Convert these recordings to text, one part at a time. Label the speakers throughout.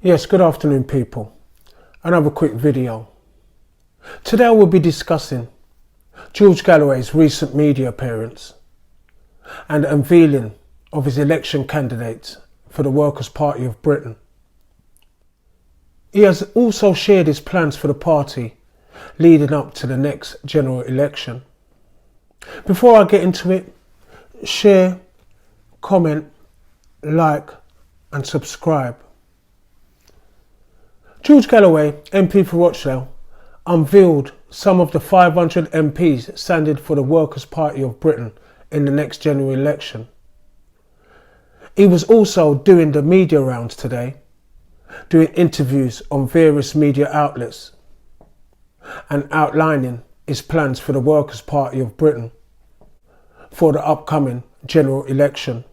Speaker 1: Yes, good afternoon people. Another quick video. Today I will be discussing George Galloway's recent media appearance and unveiling of his election candidates for the Workers' Party of Britain. He has also shared his plans for the party leading up to the next general election. Before I get into it, share, comment, like and subscribe. George Galloway, MP for Rochdale, unveiled some of the 500 MPs standing for the Workers' Party of Britain in the next general election. He was also doing the media rounds today, doing interviews on various media outlets and outlining his plans for the Workers' Party of Britain for the upcoming general election.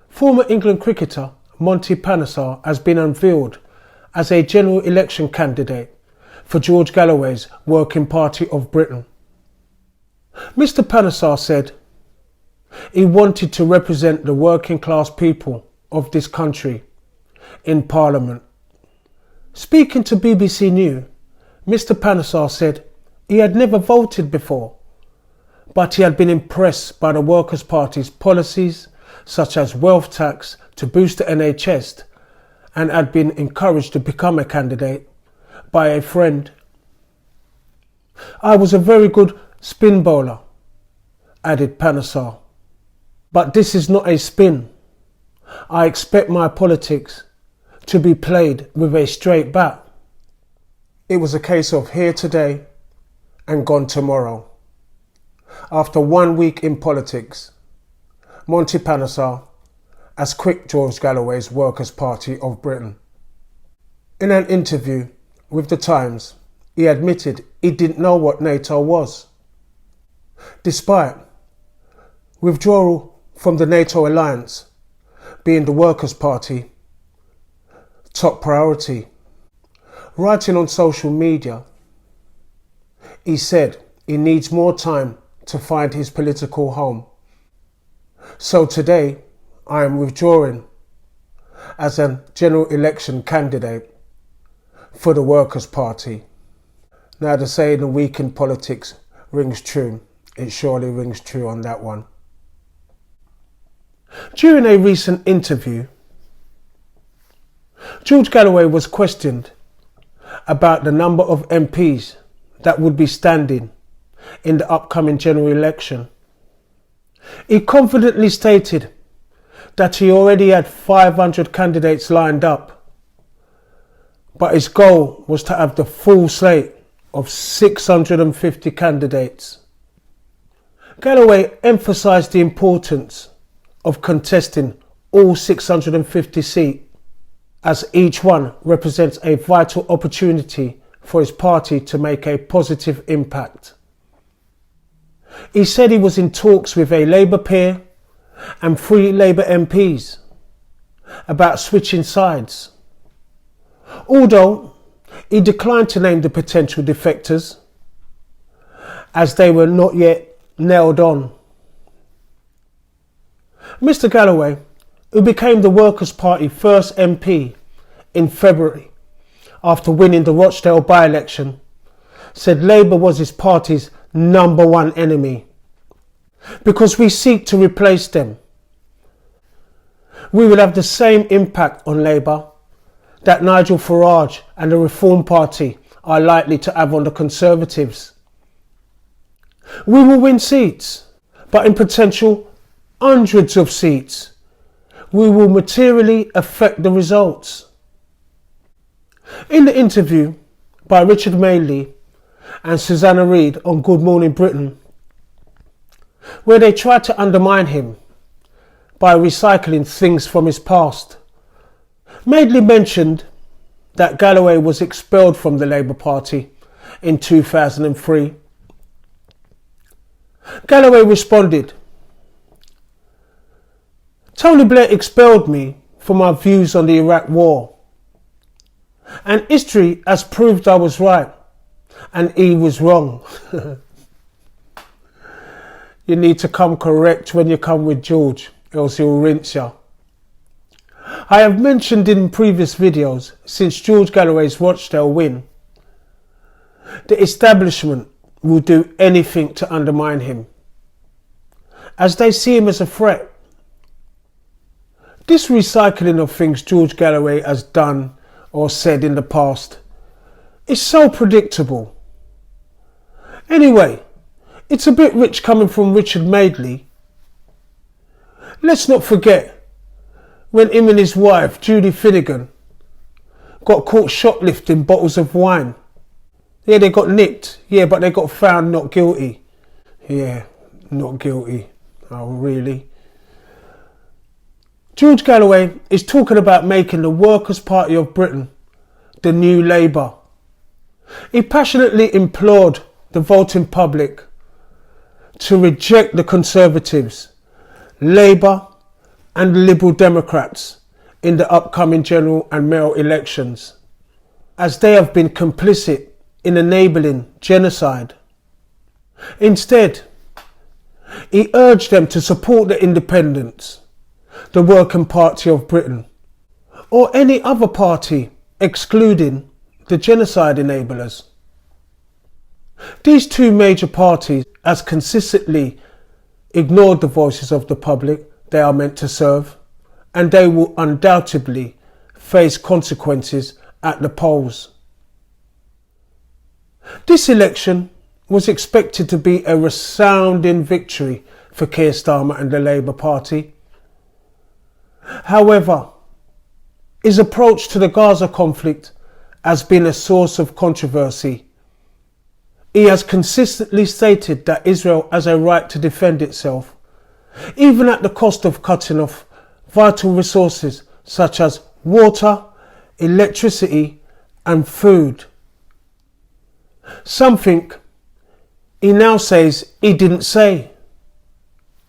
Speaker 1: Former England cricketer Monty Panesar has been unveiled as a general election candidate for George Galloway's Working Party of Britain. Mr. Panesar said he wanted to represent the working class people of this country in Parliament. Speaking to BBC News, Mr. Panesar said he had never voted before, but he had been impressed by the Workers' Party's policies such as wealth tax to boost the NHS, and had been encouraged to become a candidate by a friend. I was a very good spin bowler, added Panesar. But this is not a spin. I expect my politics to be played with a straight bat. It was a case of here today and gone tomorrow. After 1 week in politics, Monty Panesar has quit George Galloway's Workers' Party of Britain. In an interview with The Times, he admitted he didn't know what NATO was. Despite withdrawal from the NATO alliance being the Workers' Party top priority, writing on social media, he said he needs more time to find his political home. So today, I am withdrawing as a general election candidate for the Workers' Party. Now the saying "a week in politics" rings true. It surely rings true on that one. During a recent interview, George Galloway was questioned about the number of MPs that would be standing in the upcoming general election. He confidently stated that he already had 500 candidates lined up, but his goal was to have the full slate of 650 candidates. Galloway emphasised the importance of contesting all 650 seats, as each one represents a vital opportunity for his party to make a positive impact. He said he was in talks with a Labour peer and 3 Labour MPs about switching sides, although he declined to name the potential defectors as they were not yet nailed on. Mr. Galloway, who became the Workers' Party first MP in February after winning the Rochdale by-election, said Labour was his party's number one enemy, because we seek to replace them. We will have the same impact on Labour that Nigel Farage and the Reform Party are likely to have on the Conservatives. We will win seats, but in potential hundreds of seats, we will materially affect the results. In the interview by Richard Madeley and Susanna Reid on Good Morning Britain, where they tried to undermine him by recycling things from his past, Madeley mentioned that Galloway was expelled from the Labour Party in 2003. Galloway responded, "Tony Blair expelled me for my views on the Iraq War, and history has proved I was right and he was wrong." You need to come correct when you come with George, else he'll rinse you. I have mentioned in previous videos, since George Galloway's Rochdale win, the establishment will do anything to undermine him, as they see him as a threat. This recycling of things George Galloway has done or said in the past is so predictable. Anyway, it's a bit rich coming from Richard Madeley. Let's not forget when him and his wife, Judy Finnegan, got caught shoplifting bottles of wine. Yeah, they got nicked. Yeah, but they got found not guilty. Yeah, not guilty. Oh, really? George Galloway is talking about making the Workers' Party of Britain the new Labour. He passionately implored the voting public to reject the Conservatives, Labour and Liberal Democrats in the upcoming general and mayoral elections, as they have been complicit in enabling genocide. Instead, he urged them to support the independents, the Working Party of Britain, or any other party excluding the genocide enablers. These two major parties has consistently ignored the voices of the public they are meant to serve, and they will undoubtedly face consequences at the polls. This election was expected to be a resounding victory for Keir Starmer and the Labour Party. However, his approach to the Gaza conflict has been a source of controversy. He has consistently stated that Israel has a right to defend itself, even at the cost of cutting off vital resources such as water, electricity and food. Something he now says he didn't say.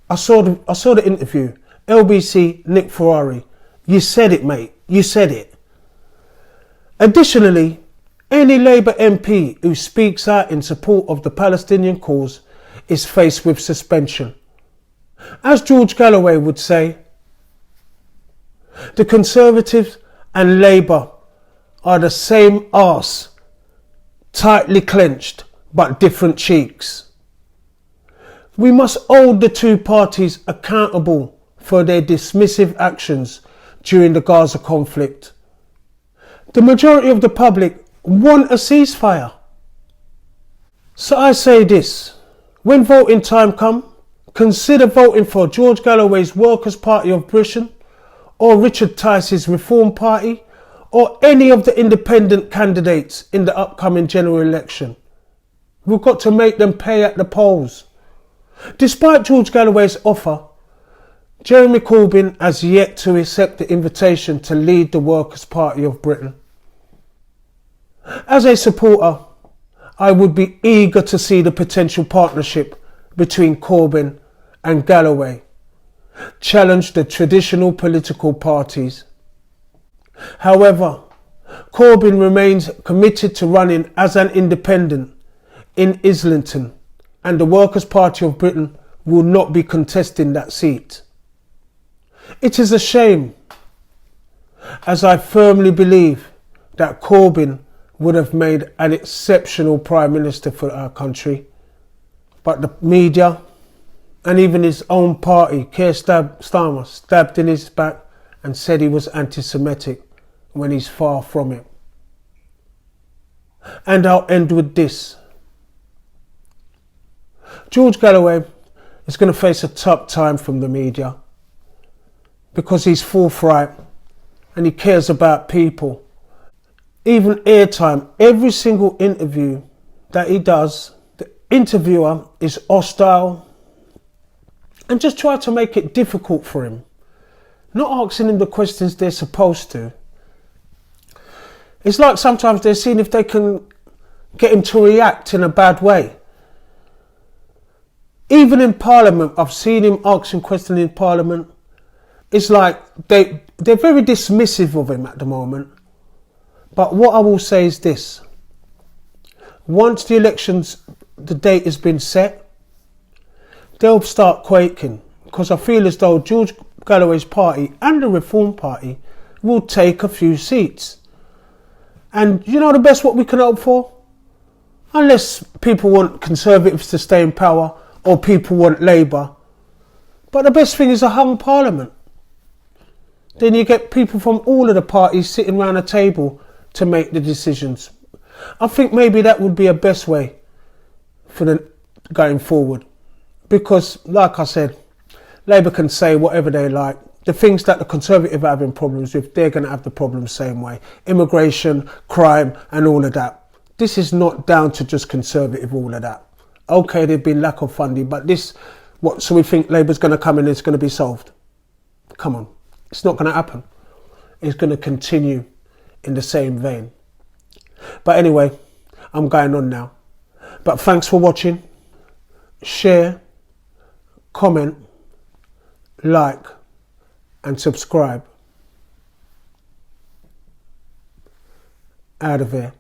Speaker 1: I saw the interview. LBC Nick Ferrari. You said it, mate. You said it. Additionally, any Labour MP who speaks out in support of the Palestinian cause is faced with suspension. As George Galloway would say, the Conservatives and Labour are the same arse, tightly clenched but different cheeks. We must hold the two parties accountable for their dismissive actions during the Gaza conflict. The majority of the public want a ceasefire. So I say this, when voting time comes, consider voting for George Galloway's Workers' Party of Britain, or Richard Tice's Reform Party, or any of the independent candidates in the upcoming general election. We've got to make them pay at the polls. Despite George Galloway's offer, Jeremy Corbyn has yet to accept the invitation to lead the Workers' Party of Britain. As a supporter, I would be eager to see the potential partnership between Corbyn and Galloway challenge the traditional political parties. However, Corbyn remains committed to running as an independent in Islington, and the Workers' Party of Britain will not be contesting that seat. It is a shame, as I firmly believe that Corbyn would have made an exceptional Prime Minister for our country, but the media and even his own party, Keir Starmer, stabbed in his back and said he was anti-Semitic when he's far from it. And I'll end with this. George Galloway is going to face a tough time from the media because he's forthright and he cares about people. Even airtime, every single interview that he does, the interviewer is hostile and just try to make it difficult for him, not asking him the questions they're supposed to. It's like sometimes they're seeing if they can get him to react in a bad way. Even in Parliament, I've seen him asking questions in Parliament. It's like they're very dismissive of him at the moment. But what I will say is this. Once the elections, the date has been set, they'll start quaking. Because I feel as though George Galloway's party and the Reform Party will take a few seats. And you know the best what we can hope for? Unless people want Conservatives to stay in power or people want Labour. But the best thing is a hung parliament. Then you get people from all of the parties sitting around a table to make the decisions. I think maybe that would be a best way for the going forward. Because, like I said, Labour can say whatever they like. The things that the Conservative are having problems with, they're going to have the problems same way. Immigration, crime and all of that. This is not down to just Conservative, all of that. Okay, there's been lack of funding, but this, what, so we think Labour's going to come in and it's going to be solved? Come on, it's not going to happen. It's going to continue in the same vein. But anyway, I'm going on now. But thanks for watching. Share, comment, like and subscribe. Out of here.